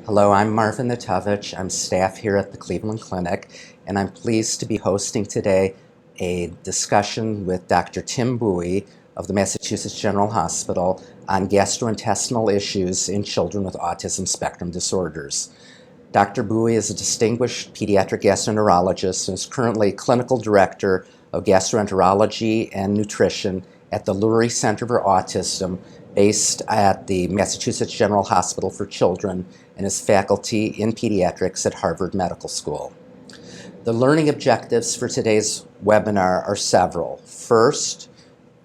Hello, I'm Marvin Natovich. I'm staff here at the Cleveland Clinic, and I'm pleased to be hosting today a discussion with Dr. Tim Bowie of the Massachusetts General Hospital on gastrointestinal issues in children with autism spectrum disorders. Dr. Bowie is a distinguished pediatric gastroenterologist and is currently clinical director of gastroenterology and nutrition at the Lurie Center for Autism, based at the Massachusetts General Hospital for Children, and is faculty in pediatrics at Harvard Medical School. The learning objectives for today's webinar are several. First,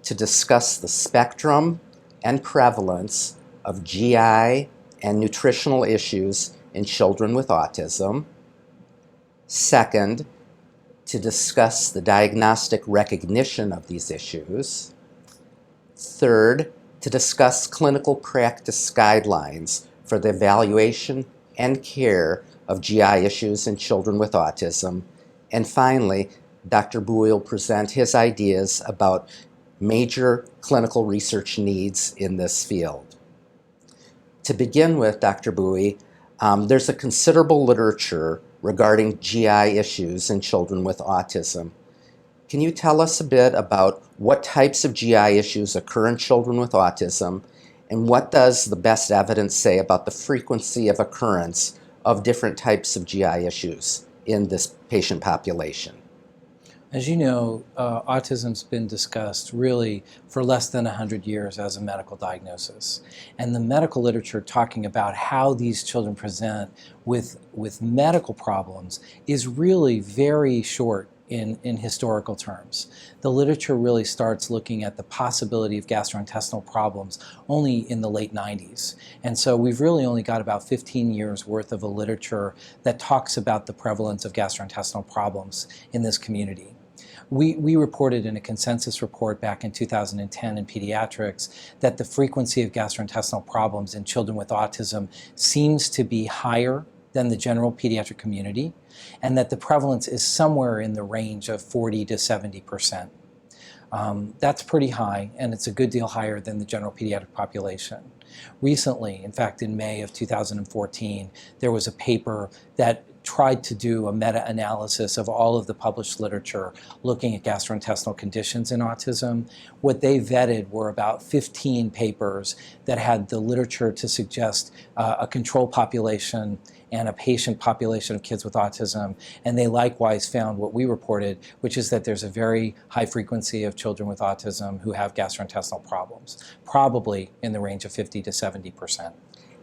to discuss the spectrum and prevalence of GI and nutritional issues in children with autism. Second, to discuss the diagnostic recognition of these issues. Third, to discuss clinical practice guidelines for the evaluation and care of GI issues in children with autism. And finally, Dr. Bowie will present his ideas about major clinical research needs in this field. To begin with, Dr. Bowie, there's a considerable literature regarding GI issues in children with autism. Can you tell us a bit about what types of GI issues occur in children with autism, and what does the best evidence say about the frequency of occurrence of different types of GI issues in this patient population? As you know, autism's been discussed really for less than 100 years as a medical diagnosis. And the medical literature talking about how these children present with medical problems is really very short in historical terms. The literature really starts looking at the possibility of gastrointestinal problems only in the late 90s. And so we've really only got about 15 years worth of a literature that talks about the prevalence of gastrointestinal problems in this community. We reported in a consensus report back in 2010 in pediatrics that the frequency of gastrointestinal problems in children with autism seems to be higher than the general pediatric community, and that the prevalence is somewhere in the range of 40 to 70%. That's pretty high, and it's a good deal higher than the general pediatric population. Recently, in fact in May of 2014, there was a paper that tried to do a meta-analysis of all of the published literature looking at gastrointestinal conditions in autism. What they vetted were about 15 papers that had the literature to suggest a control population and a patient population of kids with autism, and they likewise found what we reported, which is that there's a very high frequency of children with autism who have gastrointestinal problems, probably in the range of 50 to 70%.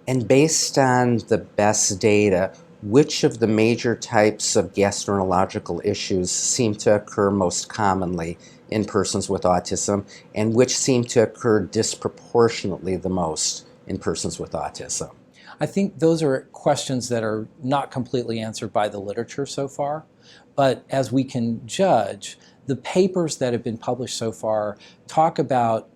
And based on the best data, which of the major types of gastroenterological issues seem to occur most commonly in persons with autism, and which seem to occur disproportionately the most in persons with autism? I think those are questions that are not completely answered by the literature so far, but as we can judge, the papers that have been published so far talk about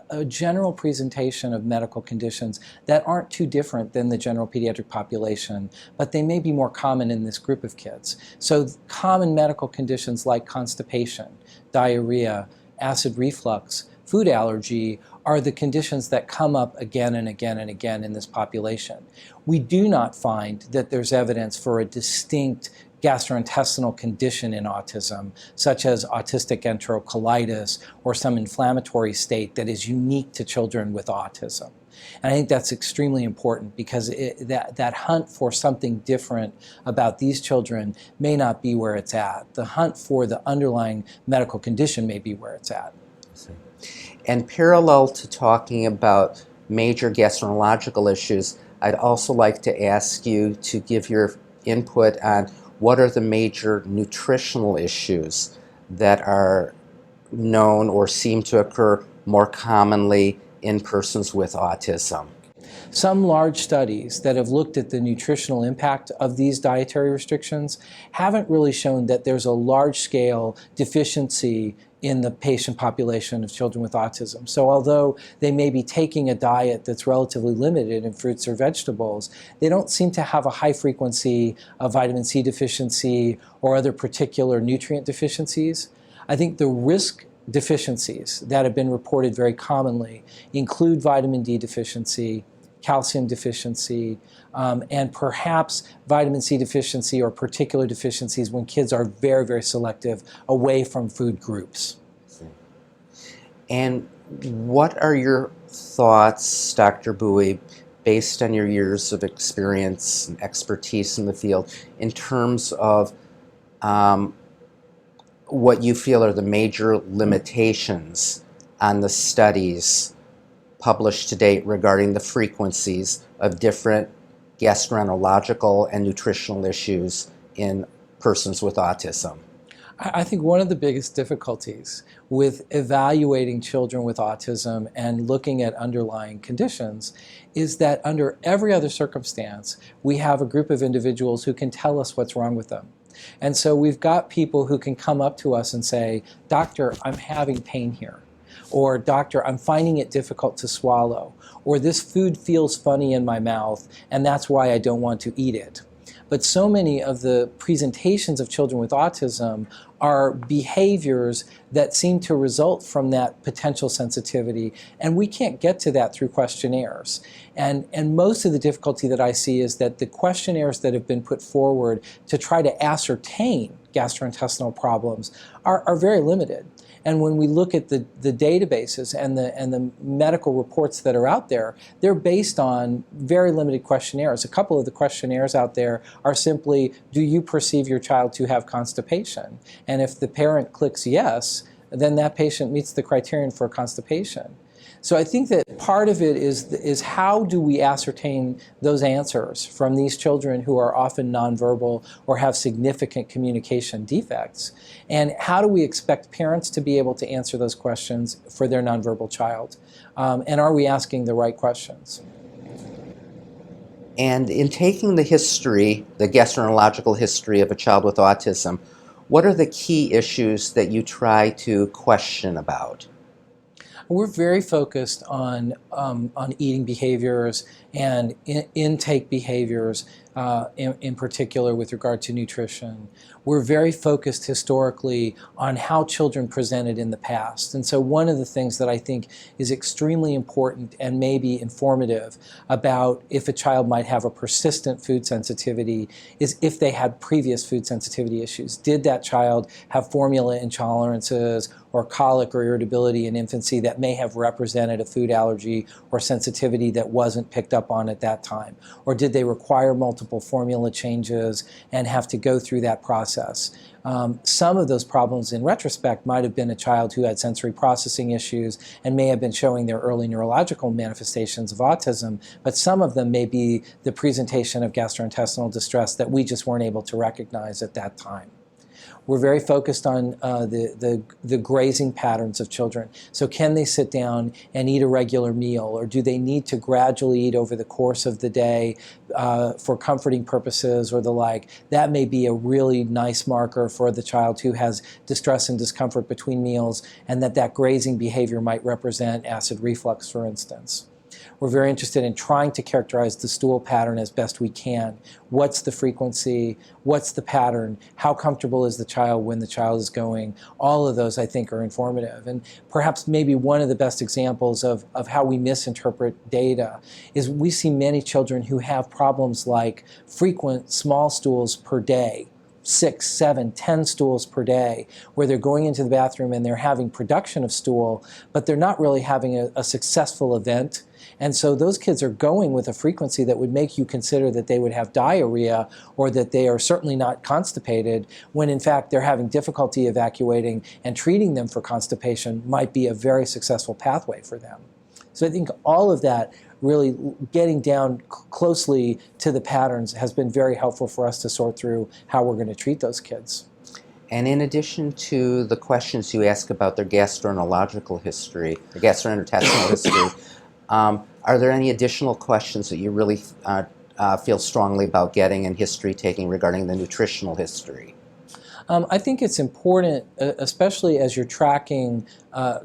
a general presentation of medical conditions that aren't too different than the general pediatric population, but they may be more common in this group of kids. So common medical conditions like constipation, diarrhea, acid reflux, food allergy are the conditions that come up again and again and again in this population. We do not find that there's evidence for a distinct gastrointestinal condition in autism, such as autistic enterocolitis or some inflammatory state that is unique to children with autism. And I think that's extremely important because that hunt for something different about these children may not be where it's at. The hunt for the underlying medical condition may be where it's at. And parallel to talking about major gastroenterological issues, I'd also like to ask you to give your input on what are the major nutritional issues that are known or seem to occur more commonly in persons with autism. Some large studies that have looked at the nutritional impact of these dietary restrictions haven't really shown that there's a large-scale deficiency in the patient population of children with autism. So although they may be taking a diet that's relatively limited in fruits or vegetables, they don't seem to have a high frequency of vitamin C deficiency or other particular nutrient deficiencies. I think the risk deficiencies that have been reported very commonly include vitamin D deficiency, calcium deficiency, and perhaps vitamin C deficiency or particular deficiencies when kids are very, very selective away from food groups. And what are your thoughts, Dr. Bowie, based on your years of experience and expertise in the field, in terms of what you feel are the major limitations on the studies published to date regarding the frequencies of different gastroenterological and nutritional issues in persons with autism? I think one of the biggest difficulties with evaluating children with autism and looking at underlying conditions is that under every other circumstance, we have a group of individuals who can tell us what's wrong with them. And so we've got people who can come up to us and say, "Doctor, I'm having pain here," or "Doctor, I'm finding it difficult to swallow," or "This food feels funny in my mouth and that's why I don't want to eat it." But so many of the presentations of children with autism are behaviors that seem to result from that potential sensitivity, and we can't get to that through questionnaires. And most of the difficulty that I see is that the questionnaires that have been put forward to try to ascertain gastrointestinal problems are very limited. And when we look at the databases and the medical reports that are out there, they're based on very limited questionnaires. A couple of the questionnaires out there are simply, do you perceive your child to have constipation? And if the parent clicks yes, then that patient meets the criterion for constipation. So I think that part of it is how do we ascertain those answers from these children who are often nonverbal or have significant communication defects, and how do we expect parents to be able to answer those questions for their nonverbal child? And are we asking the right questions? And in taking the history, the gastroenterological history of a child with autism, what are the key issues that you try to question about? We're very focused on eating behaviors and intake behaviors, in particular with regard to nutrition. We're very focused historically on how children presented in the past. And so one of the things that I think is extremely important and maybe informative about if a child might have a persistent food sensitivity is if they had previous food sensitivity issues. Did that child have formula intolerances or colic or irritability in infancy that may have represented a food allergy or sensitivity that wasn't picked up on at that time? Or did they require multiple formula changes and have to go through that process? Some of those problems in retrospect might have been a child who had sensory processing issues and may have been showing their early neurological manifestations of autism, but some of them may be the presentation of gastrointestinal distress that we just weren't able to recognize at that time. We're very focused on the grazing patterns of children. So can they sit down and eat a regular meal, or do they need to gradually eat over the course of the day for comforting purposes or the like? That may be a really nice marker for the child who has distress and discomfort between meals, and that grazing behavior might represent acid reflux, for instance. We're very interested in trying to characterize the stool pattern as best we can. What's the frequency? What's the pattern? How comfortable is the child when the child is going? All of those, I think, are informative. And perhaps maybe one of the best examples of how we misinterpret data is we see many children who have problems like frequent small stools per day. 6, 7, 10 stools per day, where they're going into the bathroom and they're having production of stool, but they're not really having a successful event. And so those kids are going with a frequency that would make you consider that they would have diarrhea or that they are certainly not constipated, when in fact they're having difficulty evacuating, and treating them for constipation might be a very successful pathway for them. So I think all of that, really getting down closely to the patterns, has been very helpful for us to sort through how we're going to treat those kids. And in addition to the questions you ask about their gastroenterological history, the gastrointestinal history, are there any additional questions that you really feel strongly about getting in history taking regarding the nutritional history? I think it's important, especially as you're tracking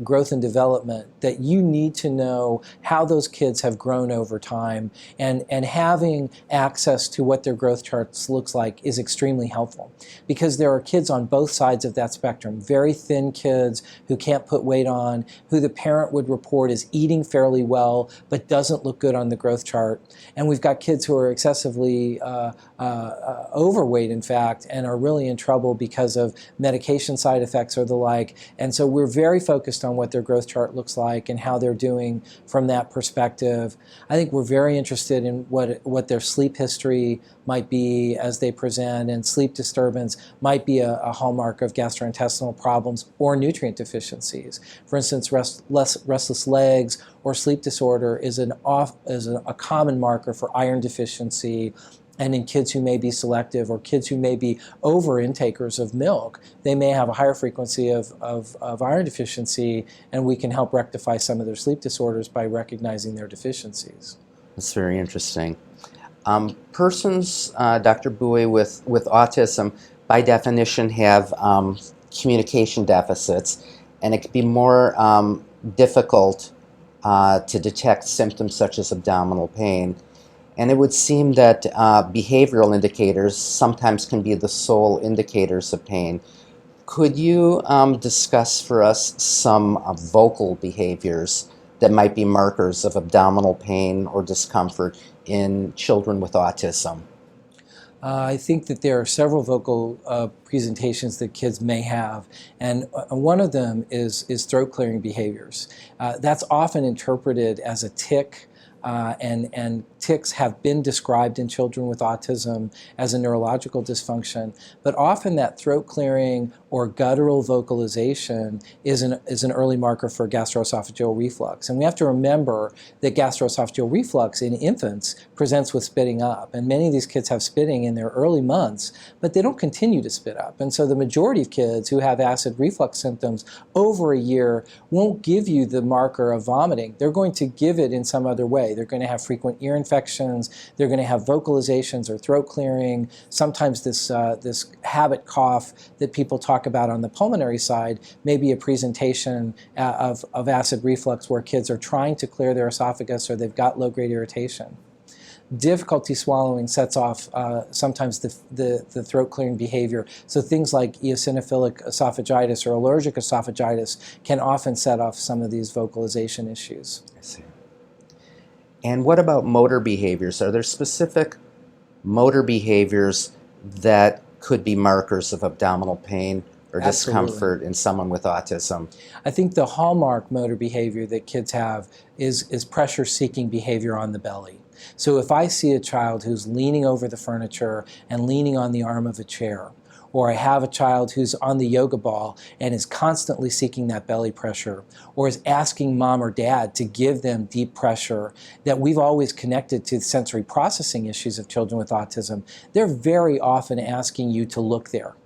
growth and development, that you need to know how those kids have grown over time, and having access to what their growth charts looks like is extremely helpful, because there are kids on both sides of that spectrum. Very thin kids who can't put weight on, who the parent would report is eating fairly well but doesn't look good on the growth chart. And we've got kids who are excessively overweight, in fact, and are really in trouble because of medication side effects or the like. And so we're very focused on what their growth chart looks like and how they're doing from that perspective. I think we're very interested in what their sleep history might be as they present, and sleep disturbance might be a hallmark of gastrointestinal problems or nutrient deficiencies. For instance, restless legs or sleep disorder is a common marker for iron deficiency. And in kids who may be selective, or kids who may be over intakers of milk, they may have a higher frequency of iron deficiency, and we can help rectify some of their sleep disorders by recognizing their deficiencies. That's very interesting. Persons, Dr. Bowie, with autism, by definition, have communication deficits, and it can be more difficult to detect symptoms such as abdominal pain. And it would seem that behavioral indicators sometimes can be the sole indicators of pain. Could you discuss for us some vocal behaviors that might be markers of abdominal pain or discomfort in children with autism? I think that there are several vocal presentations that kids may have, and one of them is throat clearing behaviors. That's often interpreted as a tic. And tics have been described in children with autism as a neurological dysfunction, but often that throat clearing or guttural vocalization is an early marker for gastroesophageal reflux. And we have to remember that gastroesophageal reflux in infants presents with spitting up, and many of these kids have spitting in their early months, but they don't continue to spit up. And so the majority of kids who have acid reflux symptoms over a year won't give you the marker of vomiting. They're going to give it in some other way. They're going to have frequent ear infections. They're going to have vocalizations or throat clearing. Sometimes this habit cough that people talk about on the pulmonary side may be a presentation of acid reflux, where kids are trying to clear their esophagus or they've got low-grade irritation. Difficulty swallowing sets off sometimes the throat clearing behavior. So things like eosinophilic esophagitis or allergic esophagitis can often set off some of these vocalization issues. I see. And what about motor behaviors? Are there specific motor behaviors that could be markers of abdominal pain or discomfort in someone with autism? I think the hallmark motor behavior that kids have is pressure-seeking behavior on the belly. So if I see a child who's leaning over the furniture and leaning on the arm of a chair, or I have a child who's on the yoga ball and is constantly seeking that belly pressure, or is asking mom or dad to give them deep pressure, that we've always connected to sensory processing issues of children with autism, they're very often asking you to look there.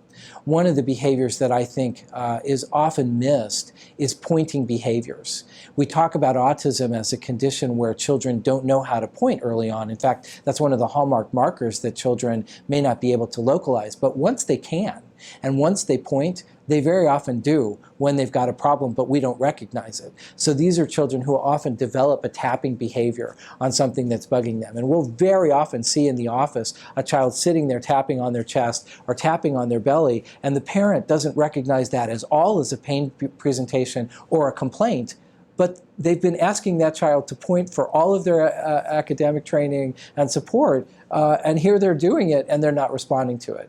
One of the behaviors that I think is often missed is pointing behaviors. We talk about autism as a condition where children don't know how to point early on. In fact, that's one of the hallmark markers that children may not be able to localize. But once they can, and once they point, they very often do when they've got a problem, but we don't recognize it. So these are children who often develop a tapping behavior on something that's bugging them. And we'll very often see in the office a child sitting there tapping on their chest or tapping on their belly, and the parent doesn't recognize that as all as a pain presentation or a complaint, but they've been asking that child to point for all of their academic training and support, and here they're doing it and they're not responding to it.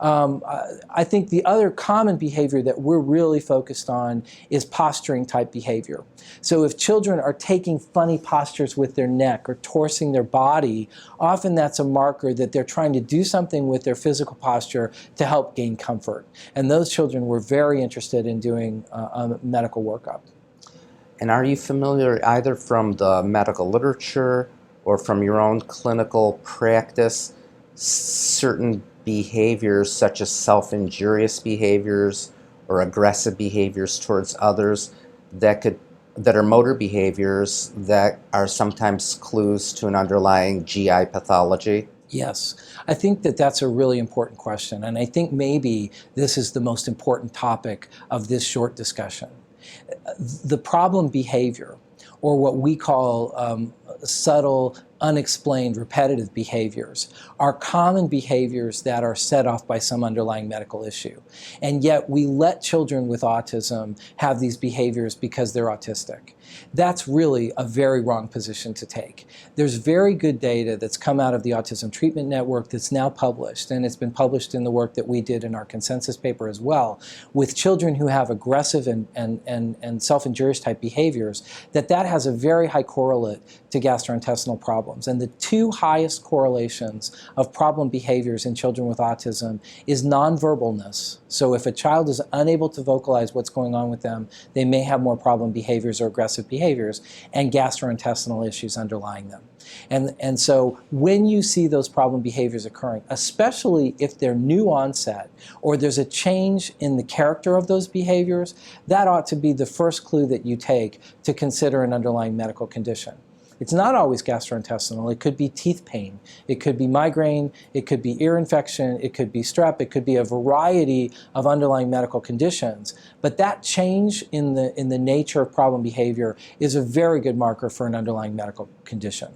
I think the other common behavior that we're really focused on is posturing type behavior. So if children are taking funny postures with their neck or torsing their body, often that's a marker that they're trying to do something with their physical posture to help gain comfort. And those children we're very interested in doing a medical workup. And are you familiar either from the medical literature or from your own clinical practice, certain behaviors such as self-injurious behaviors or aggressive behaviors towards others that are motor behaviors that are sometimes clues to an underlying GI pathology? Yes, I think that that's a really important question, and I think maybe this is the most important topic of this short discussion. The problem behavior, or what we call subtle, unexplained, repetitive behaviors, are common behaviors that are set off by some underlying medical issue. And yet we let children with autism have these behaviors because they're autistic. That's really a very wrong position to take. There's very good data that's come out of the Autism Treatment Network that's now published, and it's been published in the work that we did in our consensus paper as well, with children who have aggressive and self-injurious type behaviors, that has a very high correlate to gastrointestinal problems. And the two highest correlations of problem behaviors in children with autism is nonverbalness. So if a child is unable to vocalize what's going on with them, they may have more problem behaviors or aggressive behaviors, and gastrointestinal issues underlying them. And so when you see those problem behaviors occurring, especially if they're new onset or there's a change in the character of those behaviors, that ought to be the first clue that you take to consider an underlying medical condition. It's not always gastrointestinal. It could be teeth pain. It could be migraine. It could be ear infection. It could be strep. It could be a variety of underlying medical conditions. But that change in the nature of problem behavior is a very good marker for an underlying medical condition.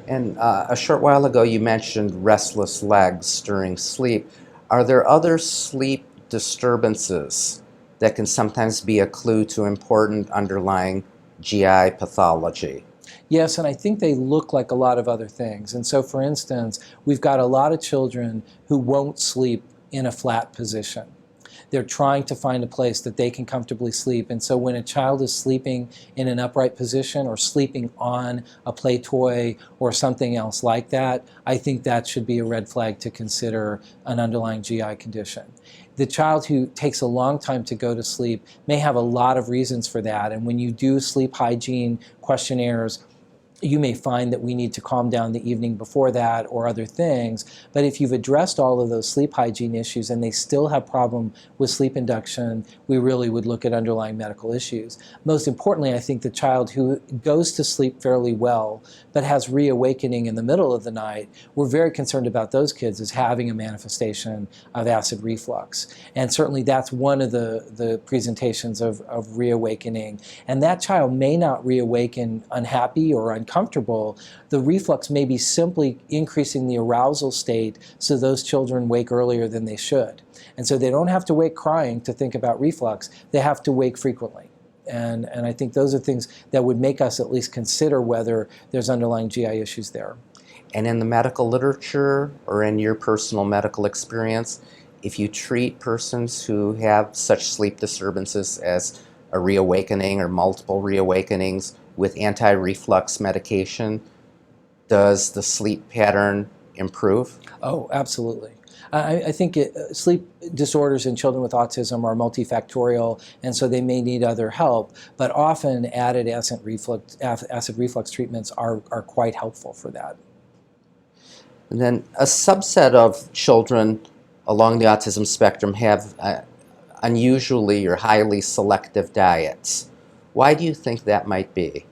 And a short while ago, you mentioned restless legs during sleep. Are there other sleep disturbances that can sometimes be a clue to important underlying GI pathology? Yes, and I think they look like a lot of other things. And so, for instance, we've got a lot of children who won't sleep in a flat position. They're trying to find a place that they can comfortably sleep. And so when a child is sleeping in an upright position or sleeping on a play toy or something else like that, I think that should be a red flag to consider an underlying GI condition. The child who takes a long time to go to sleep may have a lot of reasons for that. And when you do sleep hygiene questionnaires, you may find that we need to calm down the evening before that or other things. But if you've addressed all of those sleep hygiene issues and they still have problem with sleep induction, we really would look at underlying medical issues. Most importantly, I think the child who goes to sleep fairly well but has reawakening in the middle of the night, we're very concerned about those kids as having a manifestation of acid reflux. And certainly that's one of the presentations of reawakening. And that child may not reawaken unhappy or uncomfortable. The reflux may be simply increasing the arousal state so those children wake earlier than they should. And so they don't have to wake crying to think about reflux. They have to wake frequently. And I think those are things that would make us at least consider whether there's underlying GI issues there. And in the medical literature or in your personal medical experience, if you treat persons who have such sleep disturbances as a reawakening or multiple reawakenings with anti-reflux medication, does the sleep pattern improve? Oh, absolutely. I think sleep disorders in children with autism are multifactorial, and so they may need other help, but often added acid reflux treatments are quite helpful for that. And then a subset of children along the autism spectrum have unusually or highly selective diets. Why do you think that might be?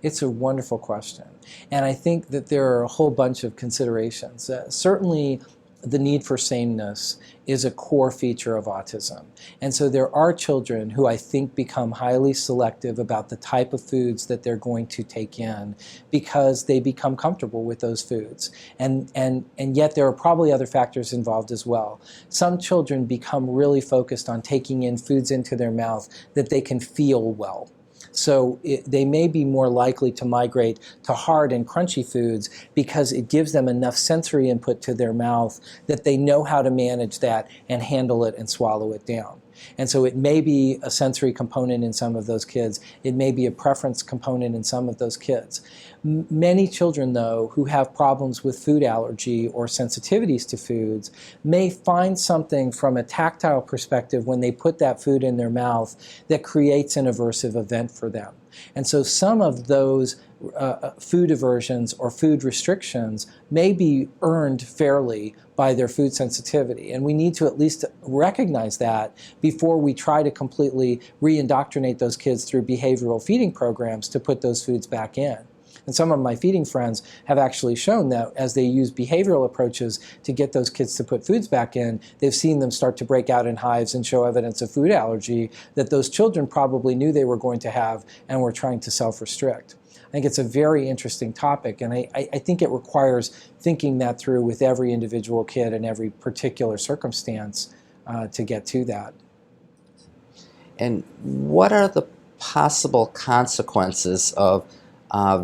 It's a wonderful question. And I think that there are a whole bunch of considerations. Certainly, the need for sameness is a core feature of autism. And so there are children who I think become highly selective about the type of foods that they're going to take in because they become comfortable with those foods. And yet there are probably other factors involved as well. Some children become really focused on taking in foods into their mouth that they can feel well. So they may be more likely to migrate to hard and crunchy foods because it gives them enough sensory input to their mouth that they know how to manage that and handle it and swallow it down. And so it may be a sensory component in some of those kids. It may be a preference component in some of those kids. Many children, though, who have problems with food allergy or sensitivities to foods may find something from a tactile perspective when they put that food in their mouth that creates an aversive event for them. And so some of those food aversions or food restrictions may be earned fairly by their food sensitivity. And we need to at least recognize that before we try to completely re-indoctrinate those kids through behavioral feeding programs to put those foods back in. And some of my feeding friends have actually shown that as they use behavioral approaches to get those kids to put foods back in, they've seen them start to break out in hives and show evidence of food allergy that those children probably knew they were going to have and were trying to self-restrict. I think it's a very interesting topic, and I think it requires thinking that through with every individual kid and every particular circumstance to get to that. And what are the possible consequences of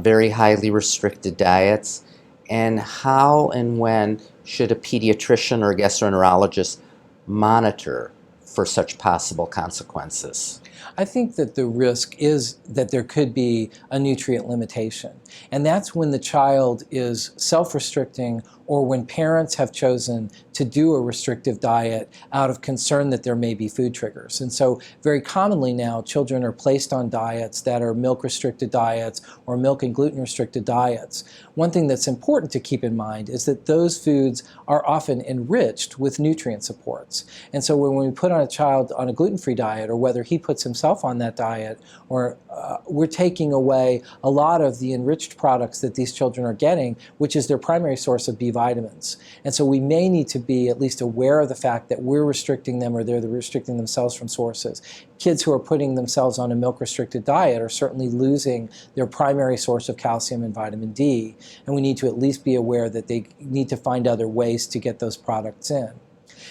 very highly restricted diets, and how and when should a pediatrician or a gastroenterologist monitor for such possible consequences? I think that the risk is that there could be a nutrient limitation, and that's when the child is self-restricting or when parents have chosen to do a restrictive diet out of concern that there may be food triggers. And so very commonly now children are placed on diets that are milk-restricted diets or milk and gluten-restricted diets. One thing that's important to keep in mind is that those foods are often enriched with nutrient supports. And so when we put on a child on a gluten-free diet, or whether he puts himself on that diet, or we're taking away a lot of the enriched products that these children are getting, which is their primary source of B vitamins. And so we may need to be at least aware of the fact that we're restricting them or they're restricting themselves from sources. Kids who are putting themselves on a milk-restricted diet are certainly losing their primary source of calcium and vitamin D, and we need to at least be aware that they need to find other ways to get those products in.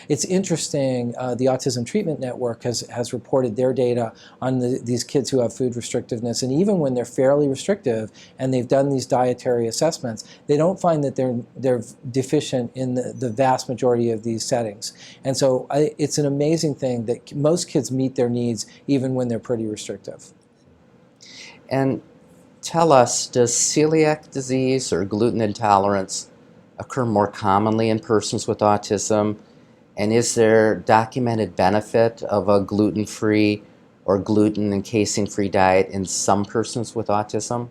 It's interesting, the Autism Treatment Network has reported their data on these kids who have food restrictiveness, and even when they're fairly restrictive and they've done these dietary assessments, they don't find that they're deficient in the vast majority of these settings. And so it's an amazing thing that most kids meet their needs even when they're pretty restrictive. And tell us, does celiac disease or gluten intolerance occur more commonly in persons with autism? And is there documented benefit of a gluten-free or gluten and casein-free diet in some persons with autism?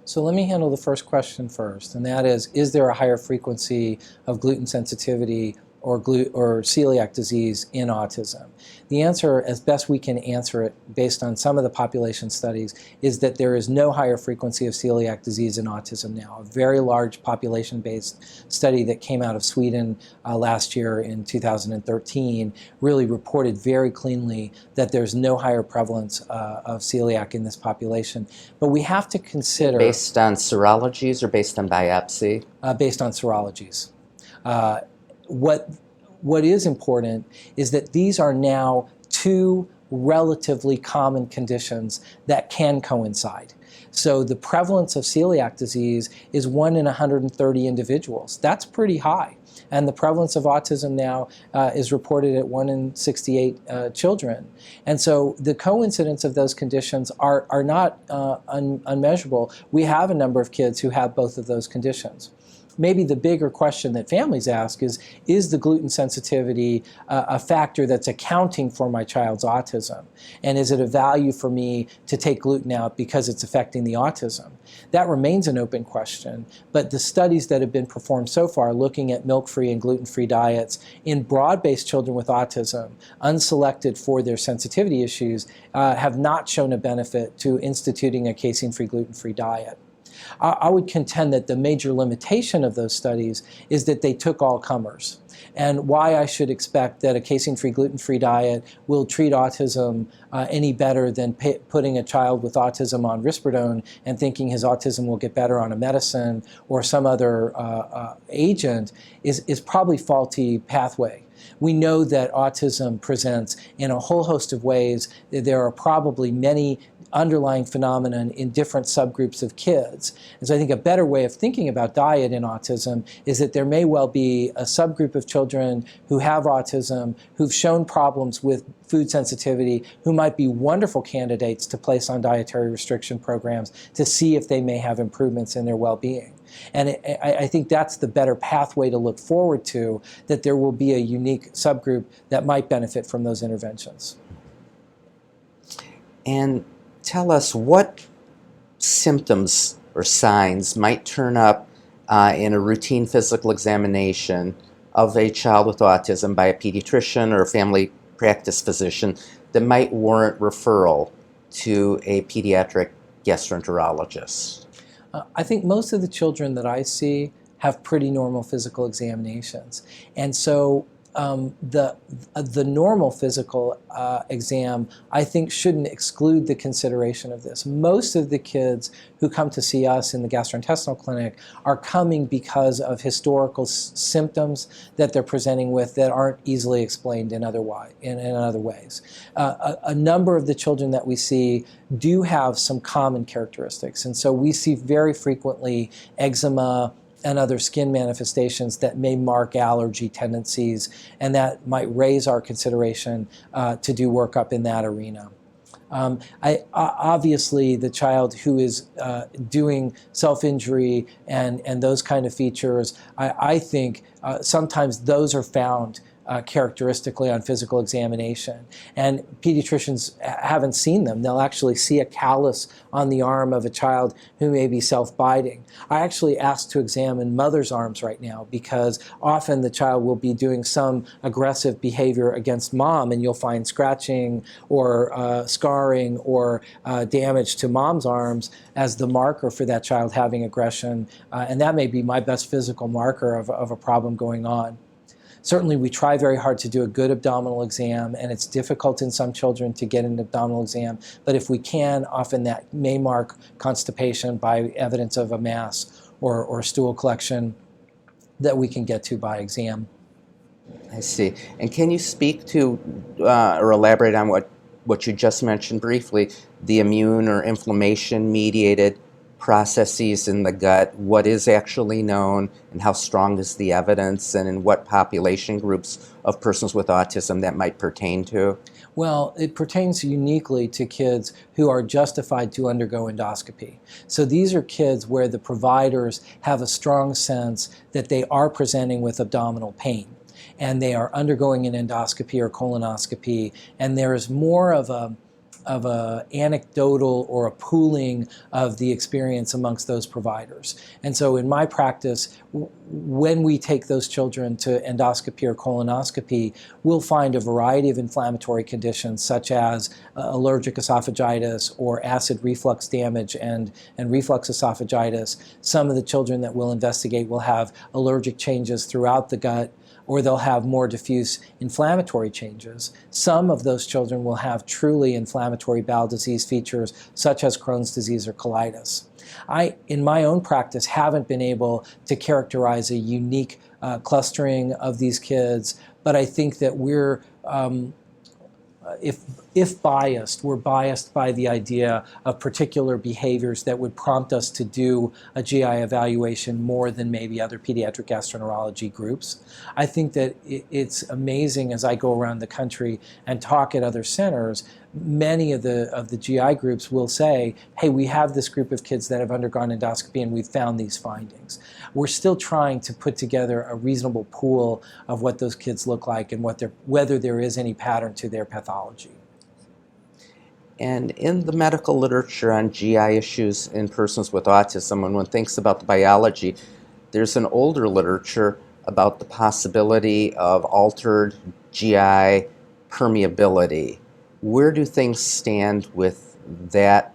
So let me handle the first question first, and that is there a higher frequency of gluten sensitivity or celiac disease in autism? The answer, as best we can answer it based on some of the population studies, is that there is no higher frequency of celiac disease in autism now. A very large population-based study that came out of Sweden last year in 2013 really reported very cleanly that there's no higher prevalence of celiac in this population. But we have to consider... Based on serologies or based on biopsy? Based on serologies. What is important is that these are now two relatively common conditions that can coincide. So the prevalence of celiac disease is 1 in 130 individuals. That's pretty high. And the prevalence of autism now is reported at 1 in 68 children. And so the coincidence of those conditions are not unmeasurable. We have a number of kids who have both of those conditions. Maybe the bigger question that families ask is the gluten sensitivity a factor that's accounting for my child's autism? And is it a value for me to take gluten out because it's affecting the autism? That remains an open question, but the studies that have been performed so far looking at milk-free and gluten-free diets in broad-based children with autism, unselected for their sensitivity issues, have not shown a benefit to instituting a casein-free, gluten-free diet. I would contend that the major limitation of those studies is that they took all comers. And why I should expect that a casein-free, gluten-free diet will treat autism any better than putting a child with autism on risperidone and thinking his autism will get better on a medicine or some other agent is probably faulty pathway. We know that autism presents in a whole host of ways. There are probably many underlying phenomena in different subgroups of kids. And so I think a better way of thinking about diet in autism is that there may well be a subgroup of children who have autism, who've shown problems with food sensitivity, who might be wonderful candidates to place on dietary restriction programs to see if they may have improvements in their well-being. And I think that's the better pathway to look forward to, that there will be a unique subgroup that might benefit from those interventions. And tell us what symptoms or signs might turn up in a routine physical examination of a child with autism by a pediatrician or a family practice physician that might warrant referral to a pediatric gastroenterologist. I think most of the children that I see have pretty normal physical examinations. And so the normal physical exam, I think, shouldn't exclude the consideration of this. Most of the kids who come to see us in the gastrointestinal clinic are coming because of historical symptoms that they're presenting with that aren't easily explained in other ways. A number of the children that we see do have some common characteristics, and so we see very frequently eczema and other skin manifestations that may mark allergy tendencies, and that might raise our consideration to do workup in that arena. Obviously, the child who is doing self-injury and those kind of features, I think sometimes those are found characteristically on physical examination. And pediatricians haven't seen them. They'll actually see a callus on the arm of a child who may be self-biting. I actually asked to examine mother's arms right now because often the child will be doing some aggressive behavior against mom, and you'll find scratching or scarring or damage to mom's arms as the marker for that child having aggression. And that may be my best physical marker of a problem going on. Certainly, we try very hard to do a good abdominal exam, and it's difficult in some children to get an abdominal exam. But if we can, often that may mark constipation by evidence of a mass or stool collection that we can get to by exam. I see. And can you speak to or elaborate on what you just mentioned briefly, the immune or inflammation-mediated processes in the gut, what is actually known, and how strong is the evidence, and in what population groups of persons with autism that might pertain to? Well, it pertains uniquely to kids who are justified to undergo endoscopy. So these are kids where the providers have a strong sense that they are presenting with abdominal pain, and they are undergoing an endoscopy or colonoscopy, and there is more of a anecdotal or a pooling of the experience amongst those providers. And so in my practice, when we take those children to endoscopy or colonoscopy, we'll find a variety of inflammatory conditions such as allergic esophagitis or acid reflux damage and reflux esophagitis. Some of the children that we'll investigate will have allergic changes throughout the gut, or they'll have more diffuse inflammatory changes. Some of those children will have truly inflammatory bowel disease features, such as Crohn's disease or colitis. I, in my own practice, haven't been able to characterize a unique clustering of these kids, but I think that we're, if biased, we're biased by the idea of particular behaviors that would prompt us to do a GI evaluation more than maybe other pediatric gastroenterology groups. I think that it's amazing as I go around the country and talk at other centers, many of the GI groups will say, hey, we have this group of kids that have undergone endoscopy and we've found these findings. We're still trying to put together a reasonable pool of what those kids look like and whether there is any pattern to their pathology. And in the medical literature on GI issues in persons with autism, when one thinks about the biology, there's an older literature about the possibility of altered GI permeability. Where do things stand with that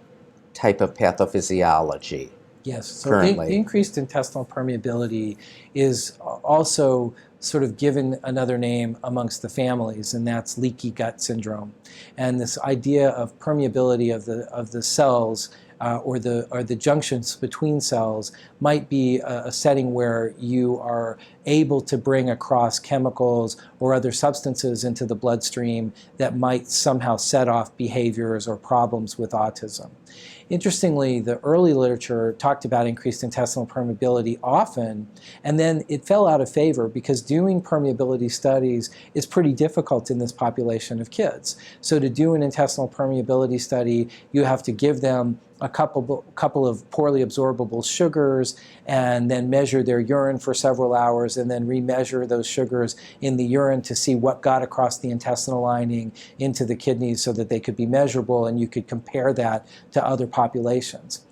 type of pathophysiology? Yes, so currently? Increased intestinal permeability is also sort of given another name amongst the families, and that's leaky gut syndrome. And this idea of permeability of the cells or the junctions between cells might be a setting where you are able to bring across chemicals or other substances into the bloodstream that might somehow set off behaviors or problems with autism. Interestingly, the early literature talked about increased intestinal permeability often, and then it fell out of favor because doing permeability studies is pretty difficult in this population of kids. So to do an intestinal permeability study, you have to give them a couple of poorly absorbable sugars and then measure their urine for several hours and then remeasure those sugars in the urine to see what got across the intestinal lining into the kidneys so that they could be measurable and you could compare that to other populations.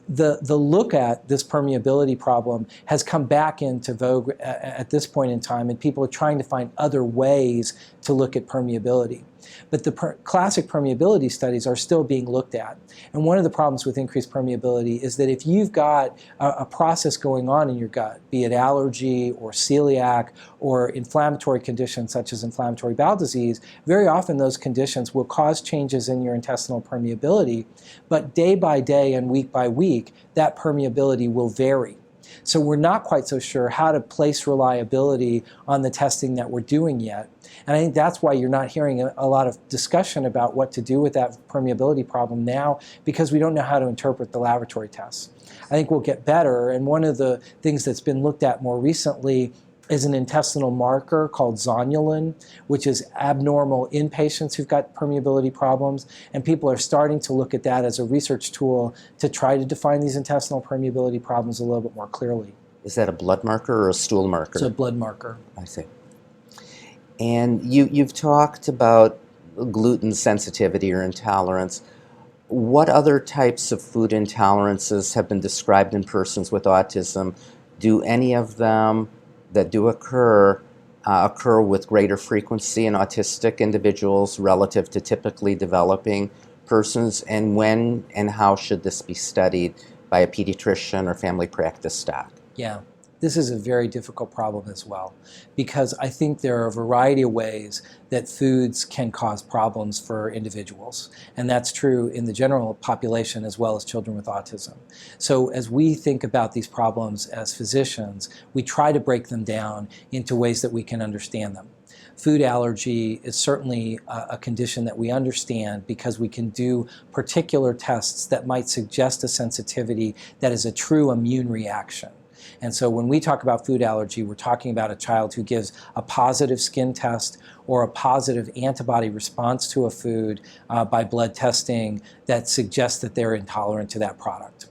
The look at this permeability problem has come back into vogue at this point in time, and people are trying to find other ways to look at permeability. But the classic permeability studies are still being looked at. And one of the problems with increased permeability is that if you've got a process going on in your gut, be it allergy or celiac or inflammatory conditions such as inflammatory bowel disease, very often those conditions will cause changes in your intestinal permeability, but day by day and week by week, that permeability will vary. So we're not quite so sure how to place reliability on the testing that we're doing yet. And I think that's why you're not hearing a lot of discussion about what to do with that permeability problem now, because we don't know how to interpret the laboratory tests. I think we'll get better, and one of the things that's been looked at more recently is an intestinal marker called zonulin, which is abnormal in patients who've got permeability problems, and people are starting to look at that as a research tool to try to define these intestinal permeability problems a little bit more clearly. Is that a blood marker or a stool marker? It's a blood marker. I see. And you've talked about gluten sensitivity or intolerance. What other types of food intolerances have been described in persons with autism? Do any of them that do occur with greater frequency in autistic individuals relative to typically developing persons? And when and how should this be studied by a pediatrician or family practice doc? Yeah, this is a very difficult problem as well, because I think there are a variety of ways that foods can cause problems for individuals. And that's true in the general population as well as children with autism. So as we think about these problems as physicians, we try to break them down into ways that we can understand them. Food allergy is certainly a condition that we understand because we can do particular tests that might suggest a sensitivity that is a true immune reaction. And so when we talk about food allergy, we're talking about a child who gives a positive skin test or a positive antibody response to a food by blood testing that suggests that they're intolerant to that product.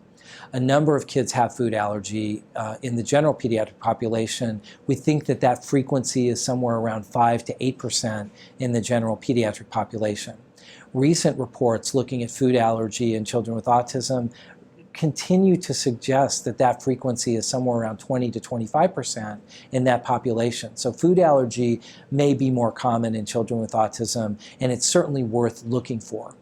A number of kids have food allergy. In the general pediatric population, we think that that frequency is somewhere around 5 to 8% in the general pediatric population. Recent reports looking at food allergy in children with autism continue to suggest that that frequency is somewhere around 20 to 25% in that population. So food allergy may be more common in children with autism, and it's certainly worth looking for.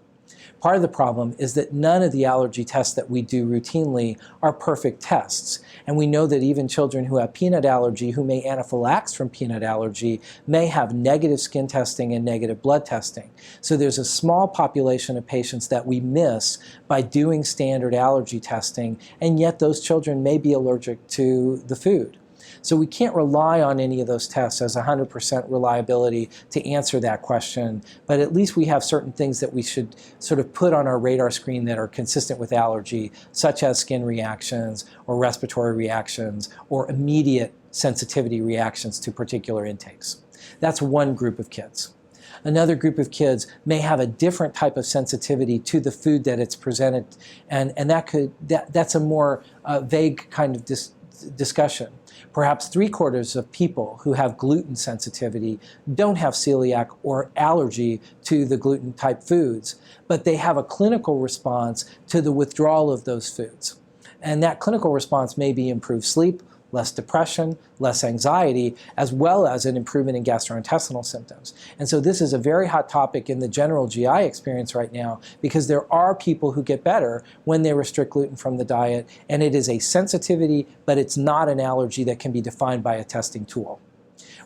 Part of the problem is that none of the allergy tests that we do routinely are perfect tests. And we know that even children who have peanut allergy, who may anaphylax from peanut allergy, may have negative skin testing and negative blood testing. So there's a small population of patients that we miss by doing standard allergy testing, and yet those children may be allergic to the food. So we can't rely on any of those tests as 100% reliability to answer that question, but at least we have certain things that we should sort of put on our radar screen that are consistent with allergy, such as skin reactions or respiratory reactions or immediate sensitivity reactions to particular intakes. That's one group of kids. Another group of kids may have a different type of sensitivity to the food that it's presented, and that's a more vague kind of discussion. Perhaps 3/4 of people who have gluten sensitivity don't have celiac or allergy to the gluten type foods, but they have a clinical response to the withdrawal of those foods. And that clinical response may be improved sleep, less depression, less anxiety, as well as an improvement in gastrointestinal symptoms. And so this is a very hot topic in the general GI experience right now, because there are people who get better when they restrict gluten from the diet, and it is a sensitivity, but it's not an allergy that can be defined by a testing tool.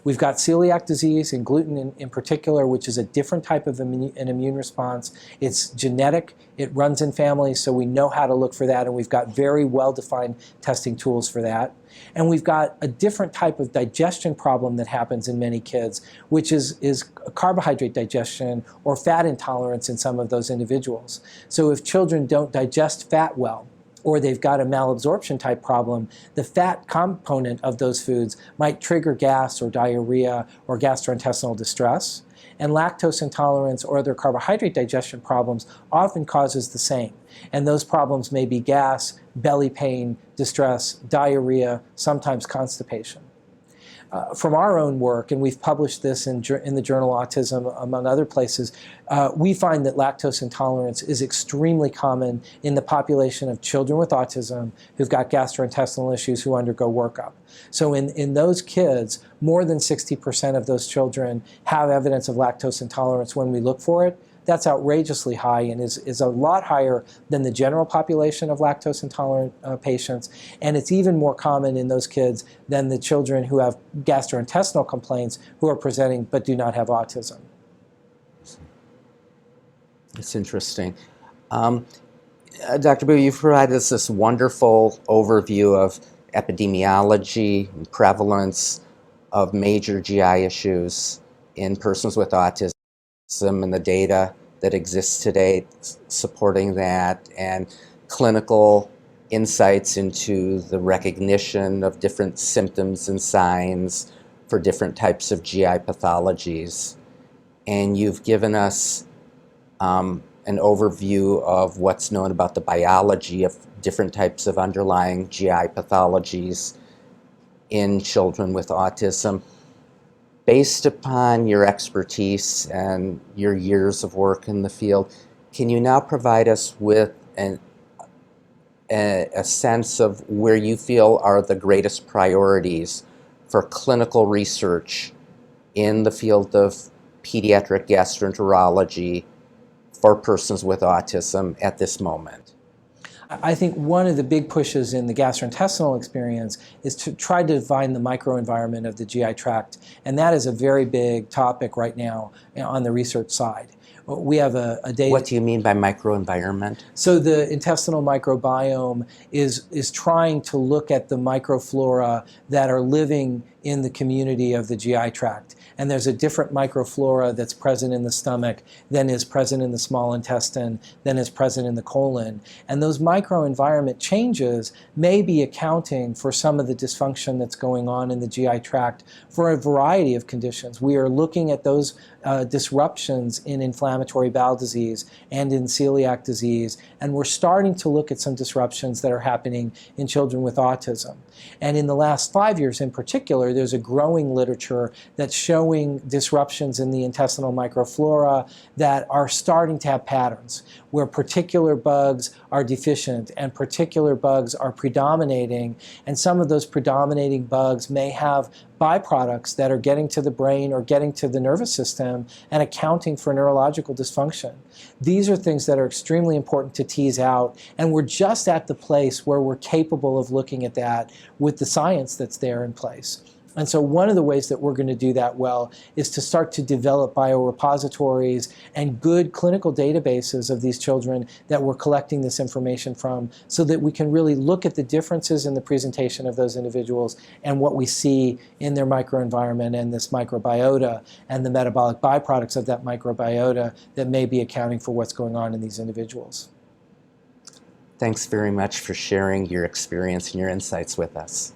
We've got celiac disease and gluten in particular, which is a different type of an immune response. It's genetic, it runs in families, so we know how to look for that, and we've got very well-defined testing tools for that. And we've got a different type of digestion problem that happens in many kids, which is carbohydrate digestion or fat intolerance in some of those individuals. So if children don't digest fat well, or they've got a malabsorption type problem, the fat component of those foods might trigger gas or diarrhea or gastrointestinal distress. And lactose intolerance or other carbohydrate digestion problems often causes the same. And those problems may be gas, belly pain, distress, diarrhea, sometimes constipation. from our own work, and we've published this in the journal Autism, among other places, we find that lactose intolerance is extremely common in the population of children with autism who've got gastrointestinal issues who undergo workup. So in those kids, more than 60% of those children have evidence of lactose intolerance when we look for it. That's outrageously high and is a lot higher than the general population of lactose intolerant patients. And it's even more common in those kids than the children who have gastrointestinal complaints who are presenting but do not have autism. It's interesting. Dr. Bowie, you've provided us this wonderful overview of epidemiology and prevalence of major GI issues in persons with autism and the data that exists today supporting that, and clinical insights into the recognition of different symptoms and signs for different types of GI pathologies. And you've given us an overview of what's known about the biology of different types of underlying GI pathologies in children with autism. Based upon your expertise and your years of work in the field, can you now provide us with a sense of where you feel are the greatest priorities for clinical research in the field of pediatric gastroenterology for persons with autism at this moment? I think one of the big pushes in the gastrointestinal experience is to try to define the microenvironment of the GI tract, and that is a very big topic right now on the research side. We have a data. What do you mean by microenvironment? So the intestinal microbiome is trying to look at the microflora that are living in the community of the GI tract. And there's a different microflora that's present in the stomach than is present in the small intestine, than is present in the colon. And those microenvironment changes may be accounting for some of the dysfunction that's going on in the GI tract for a variety of conditions. We are looking at those disruptions in inflammatory bowel disease and in celiac disease, and we're starting to look at some disruptions that are happening in children with autism. And in the last 5 years in particular, there's a growing literature that's showing disruptions in the intestinal microflora that are starting to have patterns, where particular bugs are deficient and particular bugs are predominating, and some of those predominating bugs may have byproducts that are getting to the brain or getting to the nervous system and accounting for neurological dysfunction. These are things that are extremely important to tease out, and we're just at the place where we're capable of looking at that with the science that's there in place. And so one of the ways that we're going to do that well is to start to develop biorepositories and good clinical databases of these children that we're collecting this information from, so that we can really look at the differences in the presentation of those individuals and what we see in their microenvironment and this microbiota and the metabolic byproducts of that microbiota that may be accounting for what's going on in these individuals. Thanks very much for sharing your experience and your insights with us.